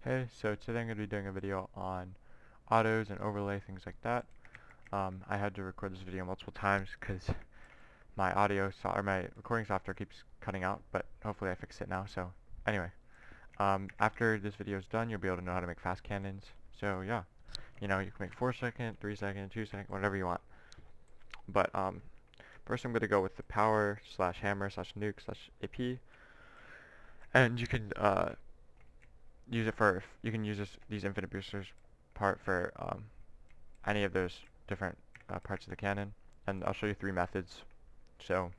Hey, so today I'm going to be doing a video on autos and overlay, things like that. I had to record this video multiple times because my or my recording software keeps cutting out, but hopefully I fixed it now. So anyway, after this video is done, you'll be able to know how to make fast cannons. So yeah, you can make 4-second, 3-second, 2-second, whatever you want. But first I'm going to go with the power slash hammer slash nuke slash AP, and you can use these infinite boosters part for any of those different parts of the cannon, and I'll show you three methods. So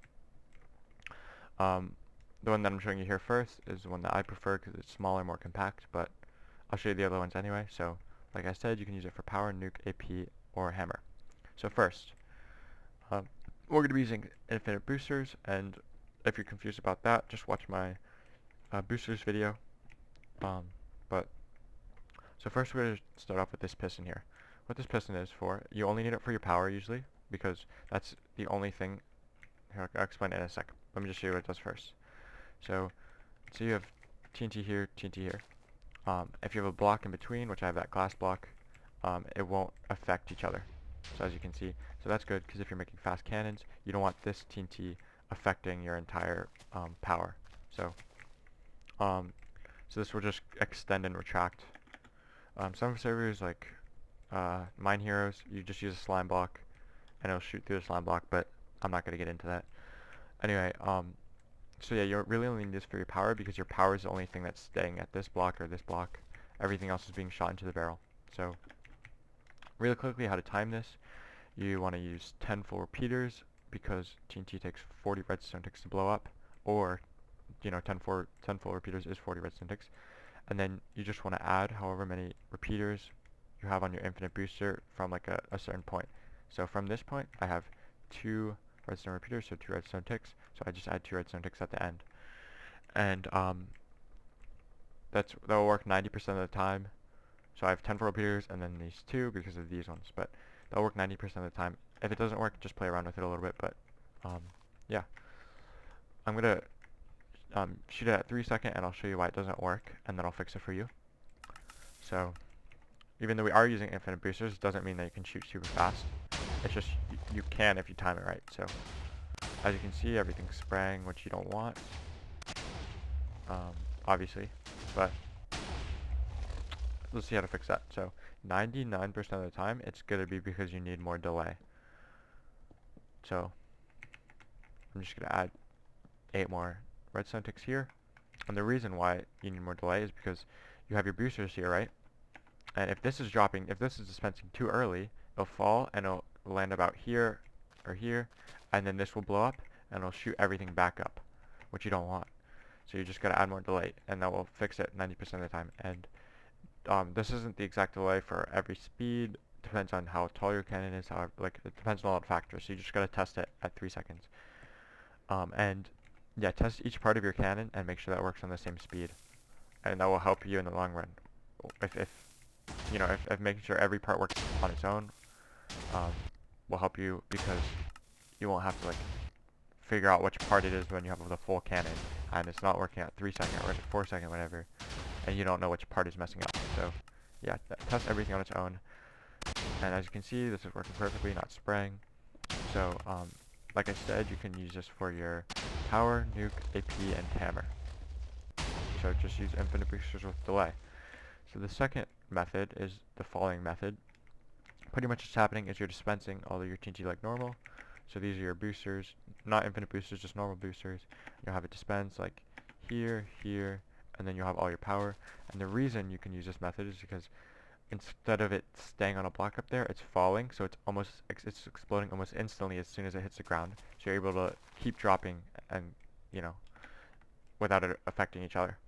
um, the one that I'm showing you here first is the one that I prefer because it's smaller, more compact, but I'll show you the other ones anyway. So like I said, you can use it for power, nuke, AP, or hammer. So first, um, we're going to be using infinite boosters, and if you're confused about that, just watch my boosters video. Um, but So first we're going to start off with this piston here. What this piston is for, you only need it for your power usually, because that's the only thing. Here, I'll explain it in a sec. Let me just show you what it does first. So you have TNT here, TNT here. If you have a block in between, which I have that glass block, it won't affect each other. So as you can see, so that's good, because if you're making fast cannons, you don't want this TNT affecting your entire power. So, um, so this will just extend and retract. Some servers like Mine Heroes, you just use a slime block and it'll shoot through the slime block, but I'm not going to get into that. Anyway, so yeah, you really only need this for your power because your power is the only thing that's staying at this block or this block. Everything else is being shot into the barrel. So really quickly, how to time this. You want to use 10 full repeaters because TNT takes 40 redstone ticks to blow up, or 10 full repeaters is 40 redstone ticks. And then you just want to add however many repeaters you have on your infinite booster from like a certain point. So from this point, I have 2 redstone repeaters, so 2 redstone ticks. So I just add 2 redstone ticks at the end, and that will work 90% of the time. So I have 10 for repeaters, and then these 2 because of these ones, but that'll work 90% of the time. If it doesn't work, just play around with it a little bit. But yeah, I'm gonna shoot it at 3 seconds, and I'll show you why it doesn't work, and then I'll fix it for you. So even though we are using infinite boosters, it doesn't mean that you can shoot super fast. It's just you can if you time it right. So as you can see, everything's spraying, which you don't want, obviously. But let's see how to fix that. So 99% of the time, it's going to be because you need more delay. So I'm just going to add 8 more redstone ticks here. And the reason why you need more delay is because you have your boosters here, right? And if this is dispensing too early, it'll fall and it'll land about here or here, and then this will blow up and it'll shoot everything back up, which you don't want. So you just gotta add more delay, and that will fix it 90% of the time. And this isn't the exact delay for every speed. Depends on how tall your cannon is. It depends on a lot of factors. So you just gotta test it at 3 seconds. And yeah, test each part of your cannon and make sure that works on the same speed, and that will help you in the long run. If making sure every part works on its own um, will help you, because you won't have to figure out which part it is when you have the full cannon and it's not working at 3 second or at 4 second, whatever, and you don't know which part is messing up. So yeah, test everything on its own. And as you can see, this is working perfectly, not spraying. So like I said, you can use this for your power, nuke, AP, and hammer. So just use infinite boosters with delay. So the second method is the following method. Pretty much what's happening is you're dispensing all of your TNT like normal. So these are your boosters, not infinite boosters, just normal boosters. You'll have it dispense like here, here, and then you'll have all your power. And the reason you can use this method is because instead of it staying on a block up there, it's falling, so it's exploding almost instantly as soon as it hits the ground. So you're able to keep dropping and, you know, without it affecting each other.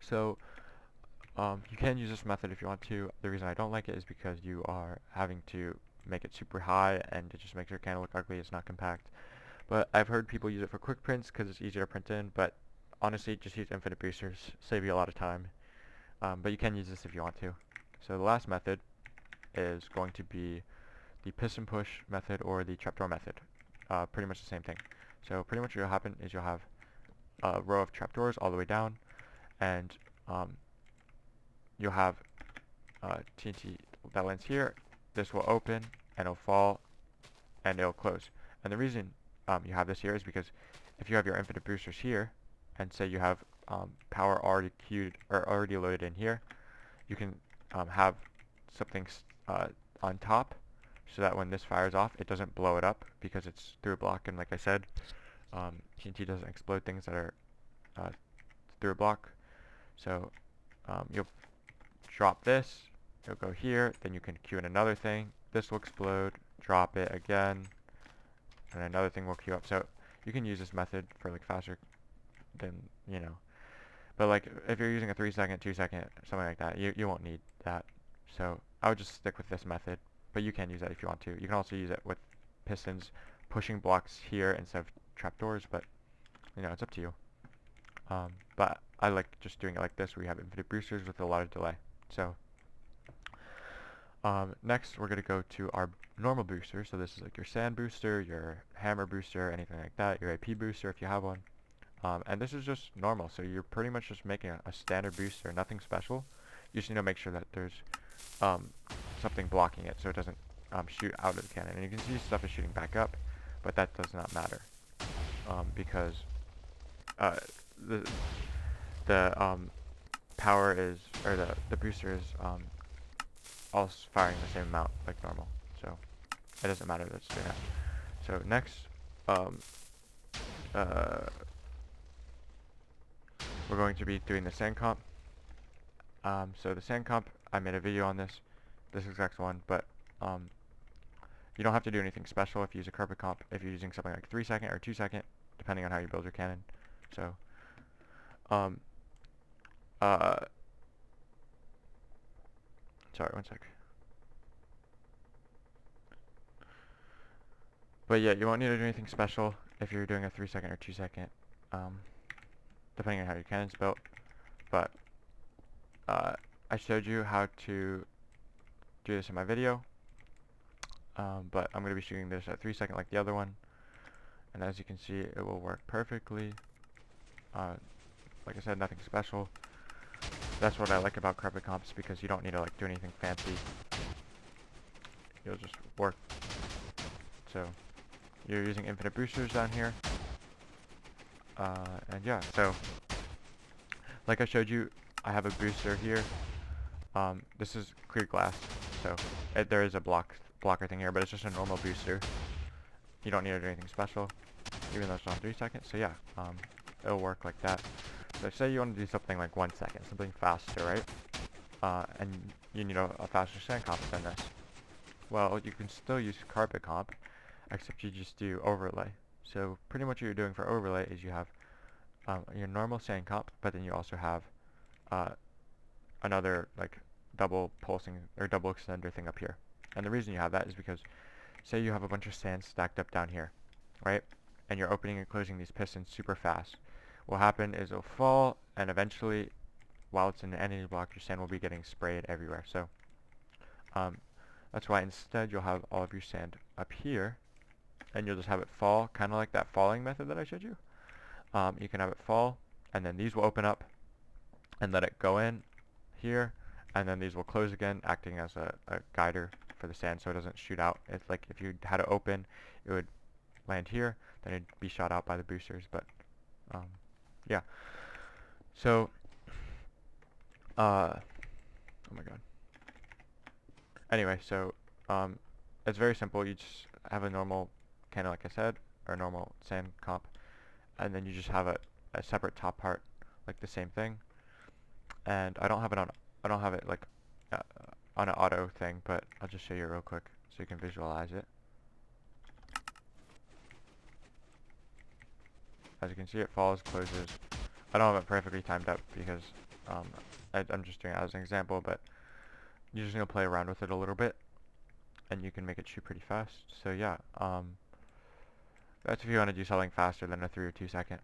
So you can use this method if you want to. The reason I don't like it is because you are having to make it super high, and it just makes your cannon look ugly. It's not compact. But I've heard people use it for quick prints because it's easier to print in, but honestly, just use infinite boosters. Save you a lot of time. But you can use this if you want to. So the last method is going to be the piston push method or the trapdoor method. Pretty much the same thing. So pretty much what will happen is you'll have a row of trapdoors all the way down, and you'll have TNT that lands here. This will open and it'll fall and it'll close. And the reason you have this here is because if you have your infinite boosters here, and say you have power already queued or already loaded in here, you can have something on top, so that when this fires off, it doesn't blow it up because it's through a block. And like I said, TNT doesn't explode things that are through a block. So you'll drop this, it'll go here, then you can queue in another thing. This will explode, drop it again, and another thing will queue up. So you can use this method for like faster than, you know. But like if you're using a 3-second, 2-second, something like that, you won't need that. So I would just stick with this method. But you can use that if you want to. You can also use it with pistons pushing blocks here instead of trapdoors, but you know, it's up to you. But I like just doing it like this, where you have infinite boosters with a lot of delay. So next we're going to go to our normal booster. So this is like your sand booster, your hammer booster, anything like that, your AP booster if you have one. And this is just normal, so you're pretty much just making a standard booster, nothing special. You just need to make sure that there's something blocking it so it doesn't shoot out of the cannon. And you can see stuff is shooting back up, but that does not matter because the power is, or the booster is all firing the same amount like normal, so it doesn't matter that it's doing that. So next, we're going to be doing the sand comp. So the sand comp, I made a video on this exact one, but you don't have to do anything special if you use a carpet comp if you're using something like 3-second or 2-second, depending on how you build your cannon. So sorry, one sec. But yeah, you won't need to do anything special if you're doing a 3-second or 2-second, depending on how your cannon's built. But I showed you how to do this in my video, but I'm going to be shooting this at 3-second like the other one, and as you can see, it will work perfectly. Like I said, nothing special. That's what I like about carpet comps, because you don't need to like do anything fancy. You'll just work. So you're using infinite boosters down here, and yeah. So like I showed you, I have a booster here. This is clear glass, so there is a blocker thing here, but it's just a normal booster. You don't need to do anything special, even though it's on 3 seconds. So yeah, it'll work like that. So say you want to do something like 1 second, something faster, right? And you need a faster sand comp than this. Well, you can still use carpet comp, except you just do overlay. So pretty much what you're doing for overlay is you have your normal sand comp, but then you also have another like double pulsing or double extender thing up here. And the reason you have that is because say you have a bunch of sand stacked up down here, right? And you're opening and closing these pistons super fast. What'll happen is it'll fall, and eventually, while it's in an entity block, your sand will be getting sprayed everywhere. So that's why instead you'll have all of your sand up here, and you'll just have it fall, kind of like that falling method that I showed you. You can have it fall, and then these will open up and let it go in here, and then these will close again, acting as a guider for the sand so it doesn't shoot out. It's like if you had it open, it would land here, then it'd be shot out by the boosters. But yeah. So oh my god. Anyway, so it's very simple. You just have a normal cannon, like I said, or a normal sand comp, and then you just have a separate top part, like the same thing. And I don't have it like on an auto thing, but I'll just show you real quick so you can visualize it. As you can see, it falls, closes. I don't have it perfectly timed up because I'm just doing it as an example, but you're just gonna play around with it a little bit, and you can make it shoot pretty fast. So yeah, that's if you want to do something faster than a 3 or 2 second.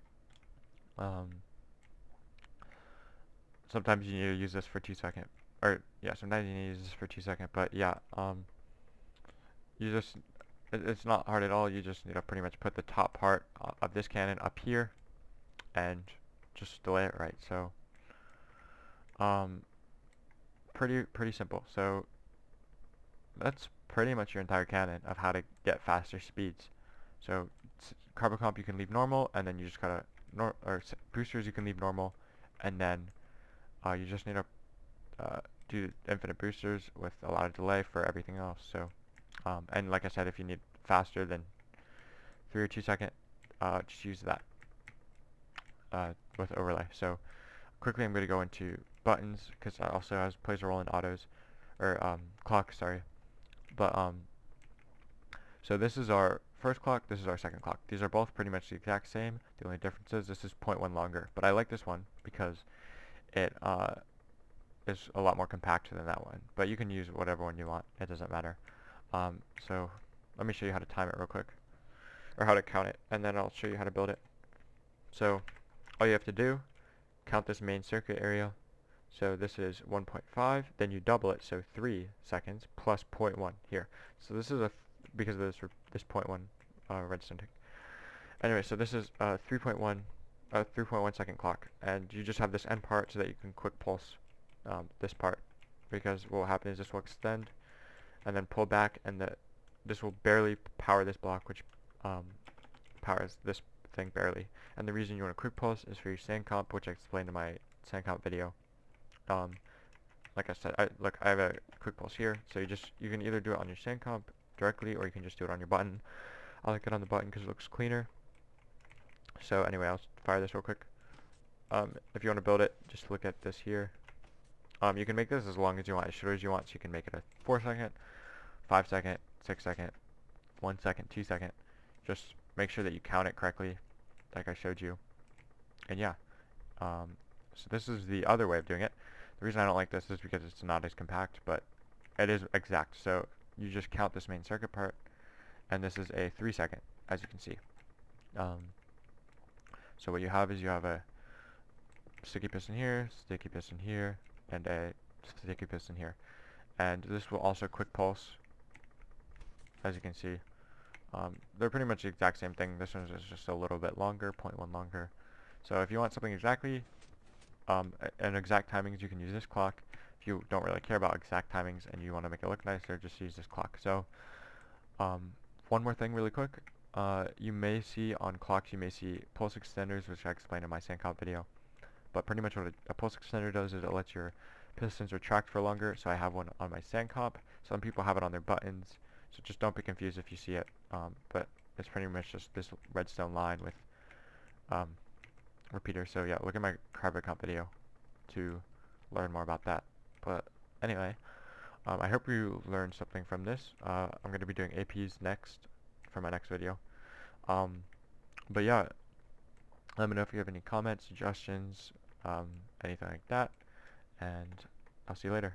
Sometimes you need to use this for 2 second, or yeah, sometimes you need to use this for 2 second. But yeah, it's not hard at all. You just need to pretty much put the top part of this cannon up here, and just delay it right. So pretty simple. So that's pretty much your entire canon of how to get faster speeds. So carbo comp you can leave normal, and then you just gotta boosters you can leave normal, and then you just need to do infinite boosters with a lot of delay for everything else. So and like I said, if you need faster than 3 or 2 second, just use that with overlay. So quickly I'm going to go into buttons because it also plays a role in autos or clock, sorry. But so this is our first clock, this is our second clock. These are both pretty much the exact same. The only difference is this is 0.1 longer, but I like this one because it is a lot more compact than that one. But you can use whatever one you want. It doesn't matter. So let me show you how to time it real quick, or how to count it, and then I'll show you how to build it. So all you have to do, count this main circuit area. So this is 1.5, then you double it, so 3 seconds plus 0.1 here. So this is because of this 0.1 redstone tick. Anyway, so this is 3.1 second clock, and you just have this end part so that you can quick pulse this part, because what will happen is this will extend and then pull back, and this will barely power this block, which powers this thing barely. And the reason you want a quick pulse is for your sand comp, which I explained in my sand comp video. Like I said, I have a quick pulse here, so you can either do it on your sand comp directly, or you can just do it on your button. I like it on the button because it looks cleaner. So anyway, I'll fire this real quick. If you want to build it, just look at this here. You can make this as long as you want, as short as you want, so you can make it a 4 second, 5 second, 6 second, 1 second, 2 second. Just make sure that you count it correctly, like I showed you. And yeah, so this is the other way of doing it. The reason I don't like this is because it's not as compact, but it is exact. So you just count this main circuit part, and this is a 3 second, as you can see. So what you have is you have a sticky piston here, and a sticky piston here. And this will also quick pulse, as you can see. They're pretty much the exact same thing. This one is just a little bit longer, 0.1 longer. So if you want something exactly, and exact timings, you can use this clock. If you don't really care about exact timings and you want to make it look nicer, just use this clock. So one more thing really quick. You may see on clocks, you may see pulse extenders, which I explained in my sandcomp video. But pretty much what a pulse extender does is it lets your pistons retract for longer. So I have one on my sandcomp. Some people have it on their buttons. So just don't be confused if you see it. But it's pretty much just this redstone line with repeater. So yeah, look at my CryberComp video to learn more about that. But anyway, I hope you learned something from this. I'm going to be doing APs next for my next video. But yeah, let me know if you have any comments, suggestions, anything like that, and I'll see you later.